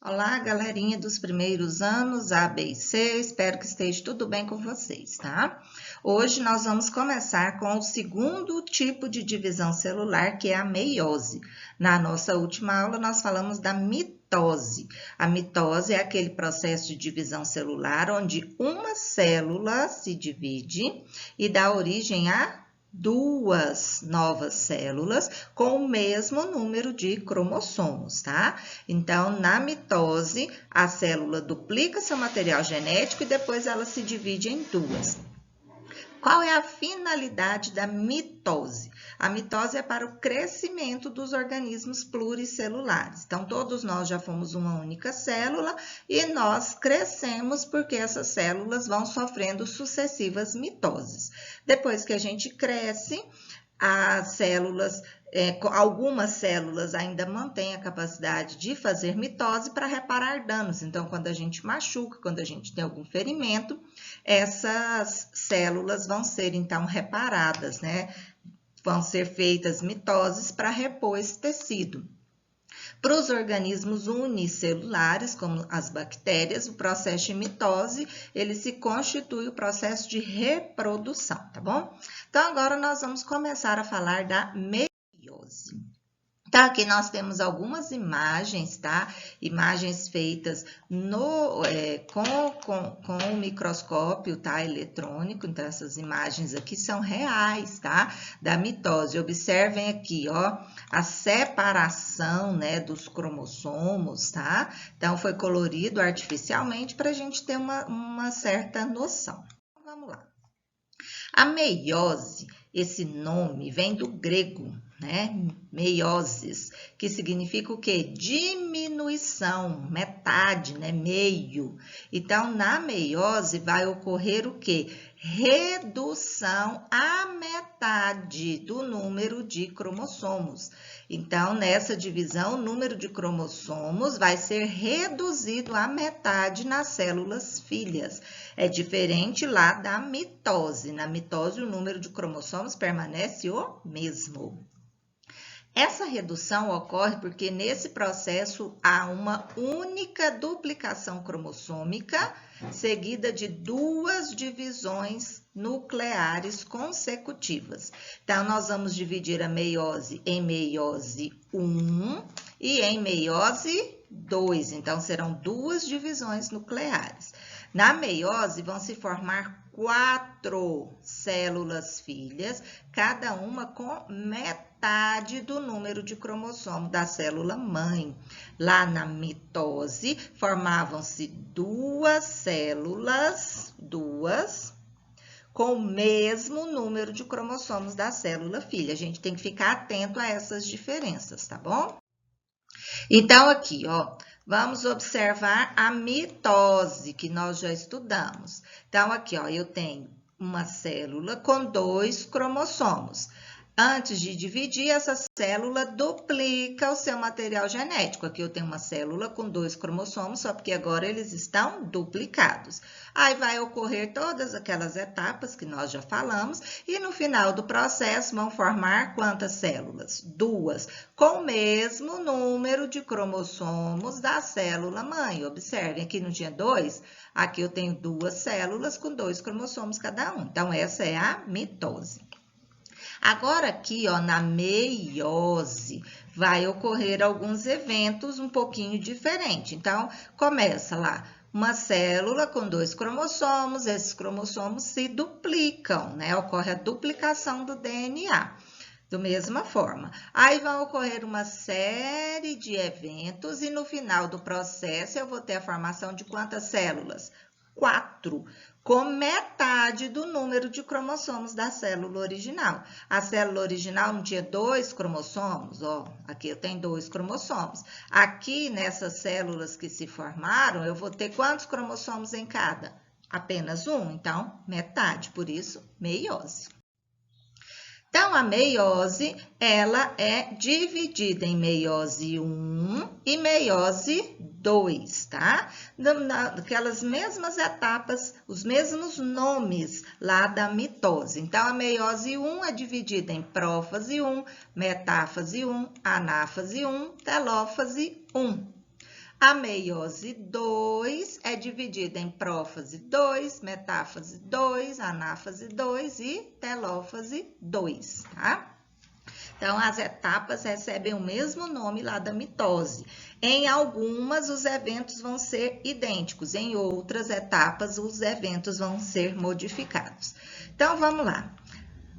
Olá, galerinha dos primeiros anos A, B e C, espero que esteja tudo bem com vocês, tá? Hoje nós vamos começar com o segundo tipo de divisão celular, que é a meiose. Na nossa última aula, nós falamos da mitose. A mitose é aquele processo de divisão celular onde uma célula se divide e dá origem a duas novas células com o mesmo número de cromossomos, tá? Então, na mitose, a célula duplica seu material genético e depois ela se divide em duas. Qual é a finalidade da mitose? A mitose é para o crescimento dos organismos pluricelulares. Então, todos nós já fomos uma única célula e nós crescemos porque essas células vão sofrendo sucessivas mitoses. Depois que a gente cresce, as células, algumas células ainda mantêm a capacidade de fazer mitose para reparar danos. Então, quando a gente machuca, quando a gente tem algum ferimento, essas células vão ser, então, reparadas, né? Vão ser feitas mitoses para repor esse tecido. Para os organismos unicelulares, como as bactérias, o processo de mitose, ele se constitui o processo de reprodução, tá bom? Então, agora nós vamos começar a falar da meiose. Tá, aqui nós temos algumas imagens, tá? Imagens feitas com o microscópio, tá? Eletrônico. Então, essas imagens aqui são reais, tá? Da mitose. Observem aqui, ó, a separação, né, dos cromossomos, tá? Então, foi colorido artificialmente para a gente ter uma certa noção. Vamos lá. A meiose, esse nome vem do grego, né? Meioses, que significa o quê? Diminuição, metade, né? Meio. Então, na meiose vai ocorrer o quê? Redução à metade do número de cromossomos. Então, nessa divisão, o número de cromossomos vai ser reduzido à metade nas células filhas. É diferente lá da mitose. Na mitose, o número de cromossomos permanece o mesmo. Essa redução ocorre porque nesse processo há uma única duplicação cromossômica seguida de duas divisões nucleares consecutivas. Então, nós vamos dividir a meiose em meiose 1 e em meiose 2. Então, serão duas divisões nucleares. Na meiose, vão se formar 4 células filhas, cada uma com metade do número de cromossomo da célula mãe. Lá na mitose, formavam-se duas células, com o mesmo número de cromossomos da célula filha. A gente tem que ficar atento a essas diferenças, tá bom? Então, aqui, ó, vamos observar a mitose, que nós já estudamos. Então, aqui, ó, eu tenho uma célula com 2 cromossomos. Antes de dividir, essa célula duplica o seu material genético. Aqui eu tenho uma célula com 2 cromossomos, só porque agora eles estão duplicados. Aí vai ocorrer todas aquelas etapas que nós já falamos, e no final do processo vão formar quantas células? 2, com o mesmo número de cromossomos da célula mãe. Observem, aqui não tinha 2, aqui eu tenho 2 células com 2 cromossomos cada um. Então, essa é a mitose. Agora aqui, ó, na meiose, vai ocorrer alguns eventos um pouquinho diferentes. Então, começa lá, uma célula com 2 cromossomos, esses cromossomos se duplicam, né? Ocorre a duplicação do DNA. Da mesma forma. Aí vai ocorrer uma série de eventos e no final do processo eu vou ter a formação de quantas células? 4, com metade do número de cromossomos da célula original. A célula original não tinha 2 cromossomos? Ó, aqui eu tenho 2 cromossomos. Aqui, nessas células que se formaram, eu vou ter quantos cromossomos em cada? Apenas 1, então, metade, por isso, meiose. Então, a meiose, ela é dividida em meiose 1 e meiose 2, tá? Naquelas mesmas etapas, os mesmos nomes lá da mitose. Então, a meiose 1 é dividida em prófase 1, metáfase 1, anáfase 1, telófase 1. A meiose 2 é dividida em prófase 2, metáfase 2, anáfase 2 e telófase 2, tá? Então, as etapas recebem o mesmo nome lá da mitose. Em algumas, os eventos vão ser idênticos, em outras etapas, os eventos vão ser modificados. Então, vamos lá.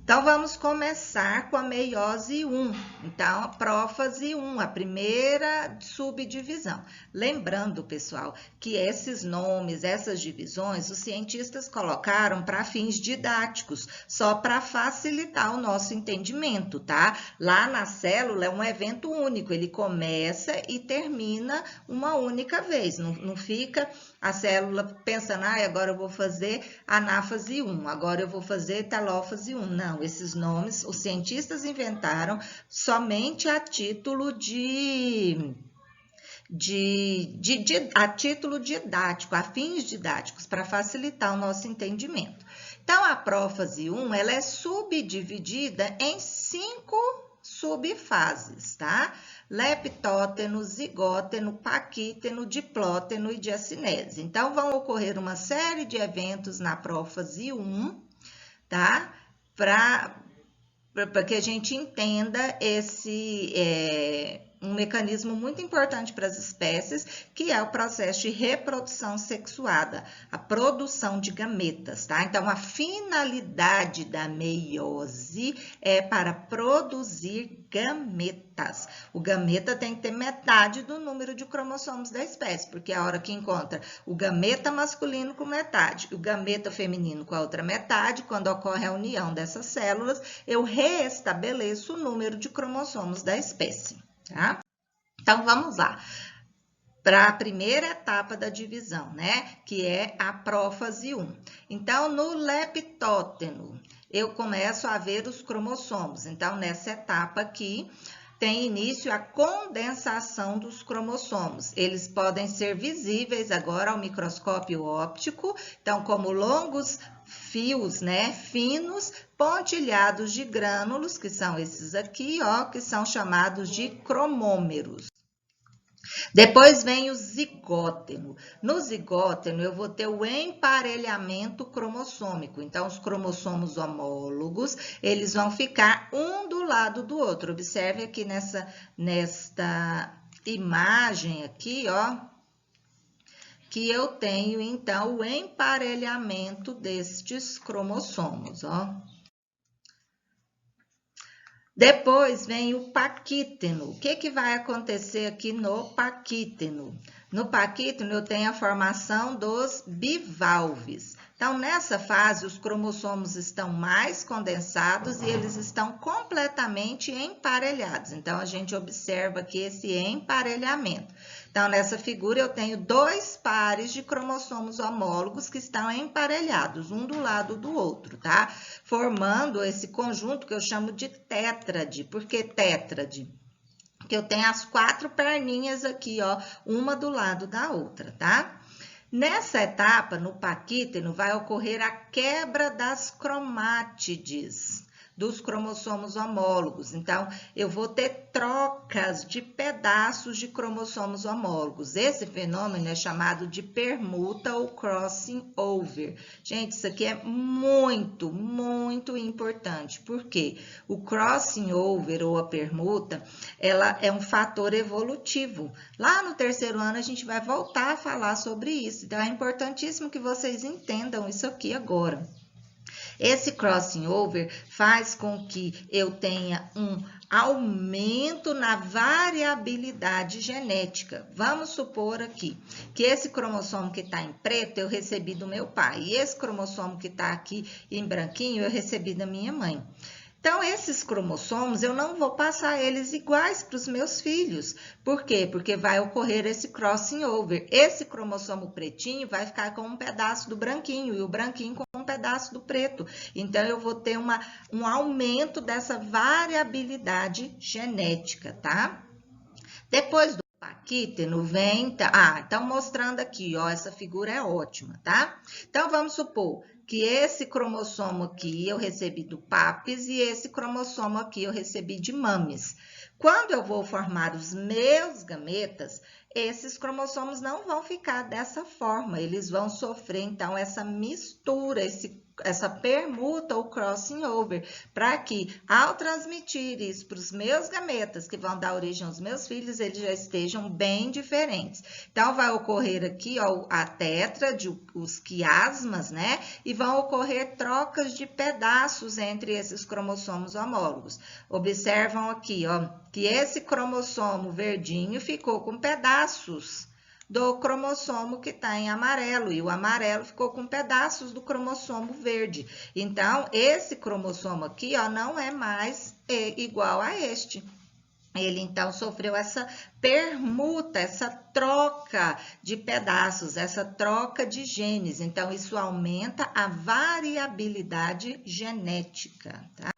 Então, vamos começar com a meiose 1. Então, a prófase 1, a primeira subdivisão. Lembrando, pessoal, que esses nomes, essas divisões, os cientistas colocaram para fins didáticos, só para facilitar o nosso entendimento, tá? Lá na célula é um evento único, ele começa e termina uma única vez, não fica a célula pensando, agora eu vou fazer anáfase 1, agora eu vou fazer telófase 1. Não, esses nomes os cientistas inventaram somente a título a título didático, a fins didáticos, para facilitar o nosso entendimento. Então, a prófase 1, ela é subdividida em 5 subfases, tá? Leptóteno, zigóteno, paquíteno, diplóteno e diacinese. Então, vão ocorrer uma série de eventos na prófase 1, tá? Para que a gente entenda um mecanismo muito importante para as espécies, que é o processo de reprodução sexuada, a produção de gametas, tá? Então, a finalidade da meiose é para produzir gametas. O gameta tem que ter metade do número de cromossomos da espécie, porque é a hora que encontra o gameta masculino com metade, o gameta feminino com a outra metade, quando ocorre a união dessas células, eu reestabeleço o número de cromossomos da espécie. Tá? Então, vamos lá para a primeira etapa da divisão, né? Que é a prófase 1. Então, no leptóteno, eu começo a ver os cromossomos. Então, nessa etapa aqui, tem início a condensação dos cromossomos. Eles podem ser visíveis agora ao microscópio óptico, então, como longos fios, né, finos, pontilhados de grânulos, que são esses aqui, ó, que são chamados de cromômeros. Depois vem o zigóteno. No zigóteno, eu vou ter o emparelhamento cromossômico. Então, os cromossomos homólogos, eles vão ficar um do lado do outro. Observe aqui nesta imagem aqui, ó, que eu tenho, então, o emparelhamento destes cromossomos, ó. Depois vem o paquíteno. O que vai acontecer aqui no paquíteno? No paquíteno, eu tenho a formação dos bivalves. Então, nessa fase, os cromossomos estão mais condensados e eles estão completamente emparelhados. Então, a gente observa aqui esse emparelhamento. Então, nessa figura, eu tenho 2 pares de cromossomos homólogos que estão emparelhados, um do lado do outro, tá? Formando esse conjunto que eu chamo de tétrade. Por que tétrade? Porque eu tenho as 4 perninhas aqui, ó, uma do lado da outra, tá? Nessa etapa, no paquíteno, vai ocorrer a quebra das cromátides, dos cromossomos homólogos. Então, eu vou ter trocas de pedaços de cromossomos homólogos. Esse fenômeno é chamado de permuta ou crossing over. Gente, isso aqui é muito, muito importante. Por quê? O crossing over ou a permuta, ela é um fator evolutivo. Lá no 3º ano, a gente vai voltar a falar sobre isso. Então, é importantíssimo que vocês entendam isso aqui agora. Esse crossing over faz com que eu tenha um aumento na variabilidade genética. Vamos supor aqui que esse cromossomo que está em preto eu recebi do meu pai e esse cromossomo que está aqui em branquinho eu recebi da minha mãe. Então, esses cromossomos, eu não vou passar eles iguais para os meus filhos. Por quê? Porque vai ocorrer esse crossing over. Esse cromossomo pretinho vai ficar com um pedaço do branquinho e o branquinho com um pedaço do preto. Então, eu vou ter um aumento dessa variabilidade genética, tá? Depois do paquíteno vem... então mostrando aqui, ó, essa figura é ótima, tá? Então, vamos supor que esse cromossomo aqui eu recebi do papis e esse cromossomo aqui eu recebi de mames. Quando eu vou formar os meus gametas, esses cromossomos não vão ficar dessa forma, eles vão sofrer, então, essa mistura, essa permuta ou crossing over, para que, ao transmitir isso para os meus gametas, que vão dar origem aos meus filhos, eles já estejam bem diferentes. Então, vai ocorrer aqui, ó, a tétrade, os quiasmas, né? E vão ocorrer trocas de pedaços entre esses cromossomos homólogos. Observam aqui, ó, que esse cromossomo verdinho ficou com pedaços do cromossomo que está em amarelo, e o amarelo ficou com pedaços do cromossomo verde. Então, esse cromossomo aqui, ó, não é mais igual a este. Ele, então, sofreu essa permuta, essa troca de pedaços, essa troca de genes. Então, isso aumenta a variabilidade genética, tá?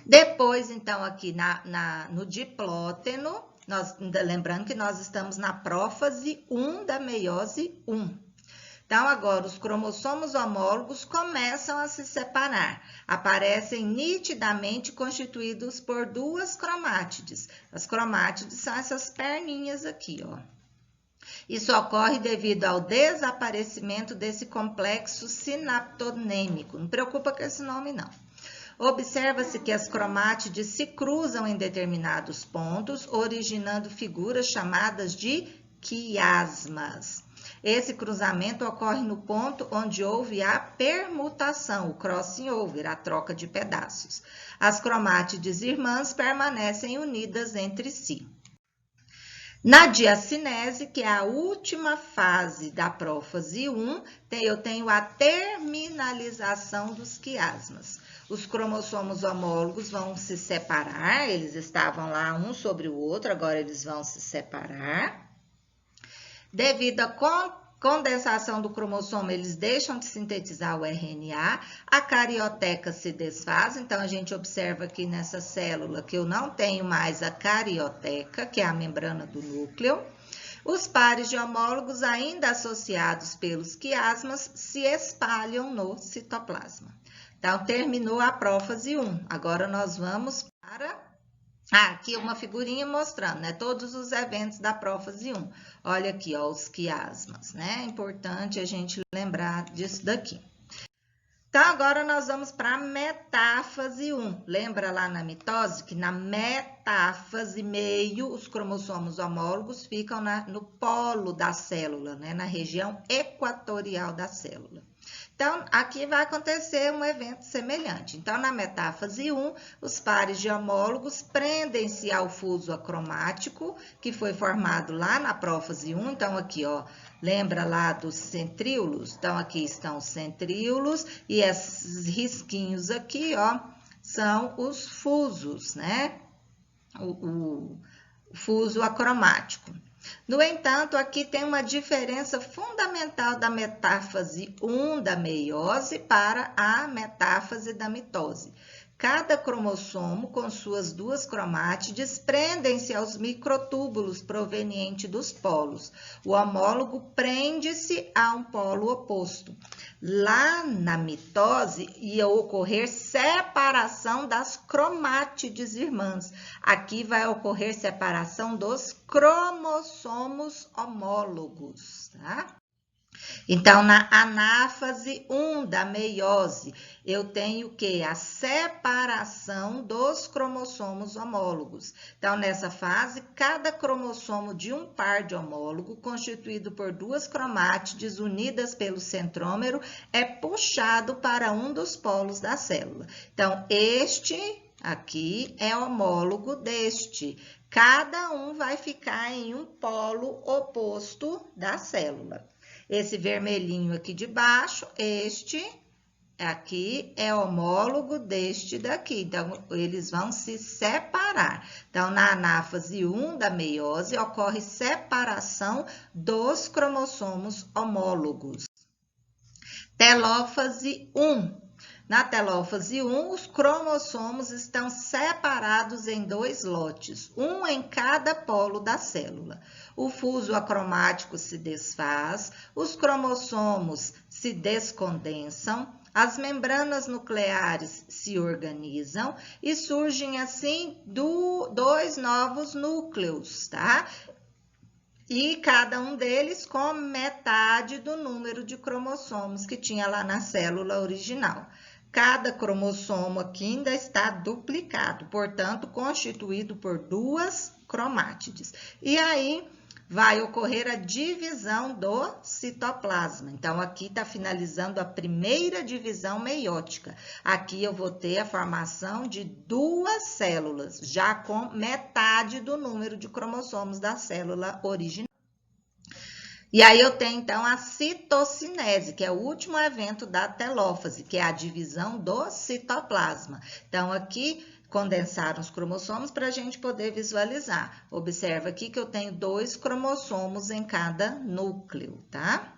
Depois, então, aqui no diplóteno, lembrando que nós estamos na prófase 1 da meiose 1. Então, agora, os cromossomos homólogos começam a se separar. Aparecem nitidamente constituídos por duas cromátides. As cromátides são essas perninhas aqui, ó. Isso ocorre devido ao desaparecimento desse complexo sinaptonêmico. Não preocupa com esse nome, não. Observa-se que as cromátides se cruzam em determinados pontos, originando figuras chamadas de quiasmas. Esse cruzamento ocorre no ponto onde houve a permutação, o crossing over, a troca de pedaços. As cromátides irmãs permanecem unidas entre si. Na diacinese, que é a última fase da prófase 1, eu tenho a terminalização dos quiasmas. Os cromossomos homólogos vão se separar, eles estavam lá um sobre o outro, agora eles vão se separar. Devido à condensação do cromossomo, eles deixam de sintetizar o RNA, a carioteca se desfaz, então a gente observa aqui nessa célula que eu não tenho mais a carioteca, que é a membrana do núcleo. Os pares de homólogos, ainda associados pelos quiasmas, se espalham no citoplasma. Então, terminou a prófase 1. Agora, nós vamos para... aqui uma figurinha mostrando, né? Todos os eventos da prófase 1. Olha aqui, ó, os quiasmas, né? É importante a gente lembrar disso daqui. Então, agora nós vamos para a metáfase 1. Lembra lá na mitose que na metáfase meio, os cromossomos homólogos ficam no polo da célula, né? Na região equatorial da célula. Então, aqui vai acontecer um evento semelhante. Então, na metáfase 1, os pares de homólogos prendem-se ao fuso acromático, que foi formado lá na prófase 1. Então, aqui, ó, lembra lá dos centríolos? Então, aqui estão os centríolos e esses risquinhos aqui, ó, são os fusos, né? O fuso acromático. No entanto, aqui tem uma diferença fundamental da metáfase 1 da meiose para a metáfase da mitose. Cada cromossomo, com suas duas cromátides, prendem-se aos microtúbulos provenientes dos polos. O homólogo prende-se a um polo oposto. Lá na mitose, ia ocorrer separação das cromátides irmãs. Aqui vai ocorrer separação dos cromossomos homólogos, tá? Então, na anáfase 1 da meiose, eu tenho o quê? A separação dos cromossomos homólogos. Então, nessa fase, cada cromossomo de um par de homólogo, constituído por duas cromátides unidas pelo centrômero, é puxado para um dos polos da célula. Então, este aqui é homólogo deste. Cada um vai ficar em um polo oposto da célula. Esse vermelhinho aqui de baixo, este aqui é homólogo deste daqui. Então, eles vão se separar. Então, na anáfase 1 da meiose, ocorre separação dos cromossomos homólogos. Telófase 1. Na telófase 1, os cromossomos estão separados em dois lotes, um em cada polo da célula. O fuso acromático se desfaz, os cromossomos se descondensam, as membranas nucleares se organizam e surgem assim dois novos núcleos, tá? E cada um deles com metade do número de cromossomos que tinha lá na célula original. Cada cromossomo aqui ainda está duplicado, portanto, constituído por duas cromátides. E aí vai ocorrer a divisão do citoplasma. Então, aqui está finalizando a primeira divisão meiótica. Aqui eu vou ter a formação de duas células, já com metade do número de cromossomos da célula original. E aí eu tenho, então, a citocinese, que é o último evento da telófase, que é a divisão do citoplasma. Então, aqui condensaram os cromossomos para a gente poder visualizar. Observa aqui que eu tenho 2 cromossomos em cada núcleo, tá?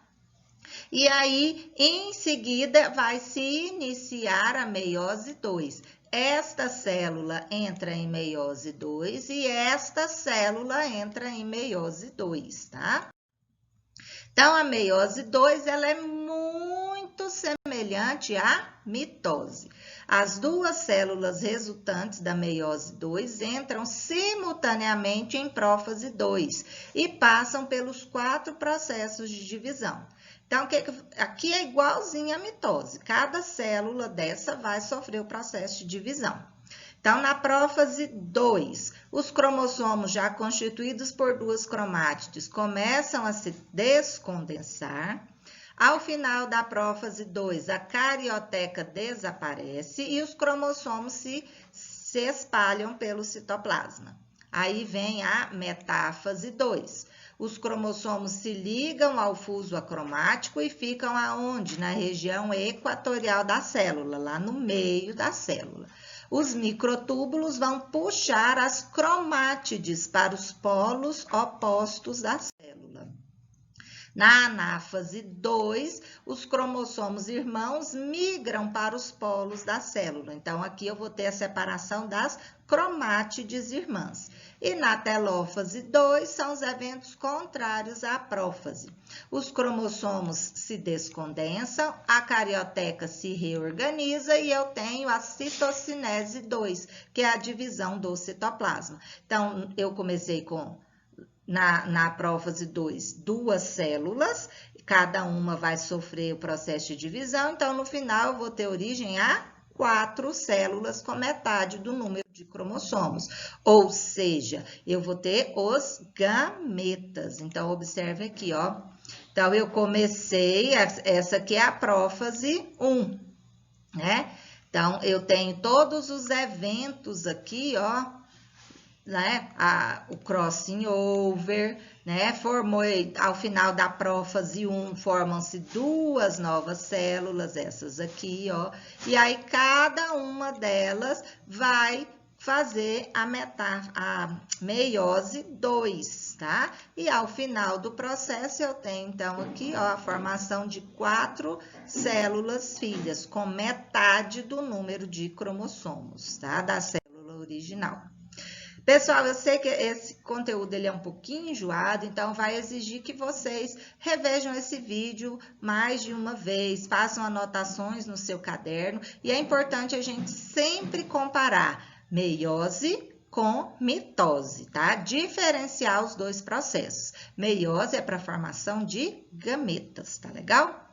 E aí, em seguida, vai se iniciar a meiose 2. Esta célula entra em meiose 2 e esta célula entra em meiose 2, tá? Então, a meiose 2, ela é muito semelhante à mitose. As duas células resultantes da meiose 2 entram simultaneamente em prófase 2 e passam pelos 4 processos de divisão. Então, aqui é igualzinho à mitose. Cada célula dessa vai sofrer o processo de divisão. Então, na prófase 2, os cromossomos já constituídos por duas cromátides começam a se descondensar. Ao final da prófase 2, a carioteca desaparece e os cromossomos se espalham pelo citoplasma. Aí vem a metáfase 2. Os cromossomos se ligam ao fuso acromático e ficam aonde? Na região equatorial da célula, lá no meio da célula. Os microtúbulos vão puxar as cromátides para os polos opostos da célula. Na anáfase 2, os cromossomos irmãos migram para os polos da célula. Então, aqui eu vou ter a separação das cromátides irmãs. E na telófase 2, são os eventos contrários à prófase. Os cromossomos se descondensam, a carioteca se reorganiza e eu tenho a citocinese 2, que é a divisão do citoplasma. Então, eu comecei com... Na prófase 2, duas células, cada uma vai sofrer o processo de divisão, então no final eu vou ter origem a 4 células com metade do número de cromossomos, ou seja, eu vou ter os gametas. Então, observe aqui, ó. Então, eu comecei, essa aqui é a prófase 1, né? Então, eu tenho todos os eventos aqui, ó. Né? O crossing over, né? Formou, ao final da prófase 1, formam-se duas novas células, essas aqui, ó. E aí, cada uma delas vai fazer a meiose 2, tá? E ao final do processo, eu tenho, então, aqui, ó, a formação de 4 células filhas, com metade do número de cromossomos, tá? Da célula original. Pessoal, eu sei que esse conteúdo ele é um pouquinho enjoado, então vai exigir que vocês revejam esse vídeo mais de uma vez, façam anotações no seu caderno, e é importante a gente sempre comparar meiose com mitose, tá? Diferenciar os dois processos. Meiose é para a formação de gametas, tá legal?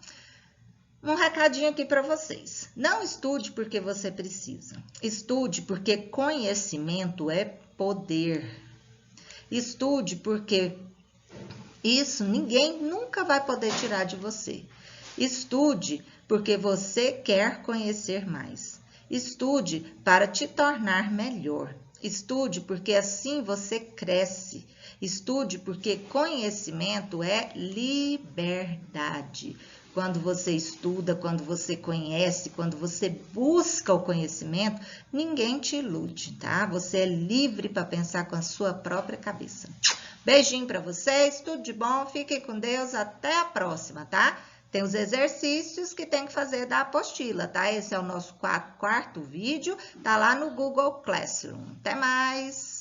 Um recadinho aqui para vocês. Não estude porque você precisa. Estude porque conhecimento é poder. Estude porque isso ninguém nunca vai poder tirar de você. Estude porque você quer conhecer mais. Estude para te tornar melhor. Estude porque assim você cresce. Estude porque conhecimento é liberdade. Quando você estuda, quando você conhece, quando você busca o conhecimento, ninguém te ilude, tá? Você é livre para pensar com a sua própria cabeça. Beijinho para vocês, tudo de bom, fiquem com Deus, até a próxima, tá? Tem os exercícios que tem que fazer da apostila, tá? Esse é o nosso quarto vídeo, tá lá no Google Classroom. Até mais!